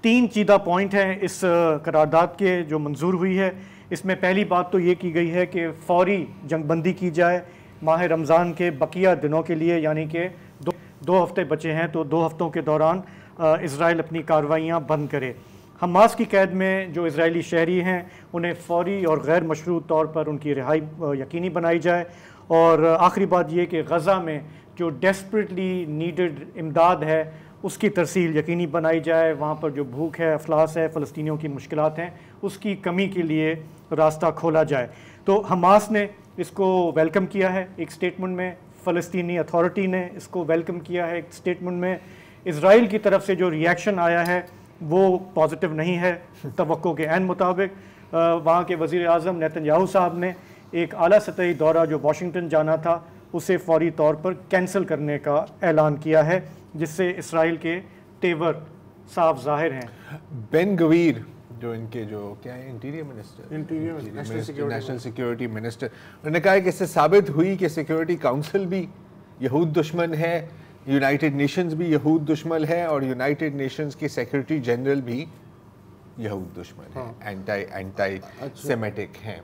3 چیدہ point ہیں اس قرارداد کے جو منظور ہوئی ہے. اس میں پہلی بات تو یہ کی گئی ہے کہ فوری جنگ بندی کی جائے ماہ رمضان کے بقیہ دنوں کے لیے، یعنی کہ 2 ہفتے بچے ہیں تو 2 ہفتوں کے دوران اسرائیل اپنی کارروائیاں بند کرے. حماس کی قید میں جو اسرائیلی شہری ہیں انہیں فوری اور غیر مشروط طور پر ان کی رہائی یقینی بنائی جائے. اور آخری بات یہ کہ غزہ میں جو ڈیسپریٹلی نیڈڈ امداد ہے اس کی ترسیل یقینی بنائی جائے. وہاں پر جو بھوک ہے، افلاس ہے، فلسطینیوں کی مشکلات ہیں، اس کی کمی کے لیے راستہ کھولا جائے. تو حماس نے اس کو ویلکم کیا ہے ایک سٹیٹمنٹ میں، فلسطینی اتھارٹی نے اس کو ویلکم کیا ہے ایک سٹیٹمنٹ میں. اسرائیل کی طرف سے جو ریئیکشن آیا ہے وہ پازیٹیو نہیں ہے توقع کے عین مطابق. وہاں کے وزیر اعظم نیتن یاہو صاحب نے ایک اعلیٰ سطحی دورہ جو واشنگٹن جانا تھا اسے فوری طور پر کینسل کرنے کا اعلان کیا ہے، جس سے اسرائیل کے تیور صاف ظاہر ہیں. بن گویر جو ان کے جو کیا ہے انٹیریئر نیشنل سیکیورٹی منسٹر، انہوں نے کہا کہ اس سے ثابت ہوئی کہ سیکیورٹی کاؤنسل بھی یہود دشمن ہے، یونائٹڈ نیشنز بھی یہود دشمن ہے، اور یونائٹڈ نیشنز کے سیکرٹری جنرل بھی یہود دشمن ہیں، اینٹائی سیمیٹک ہیں.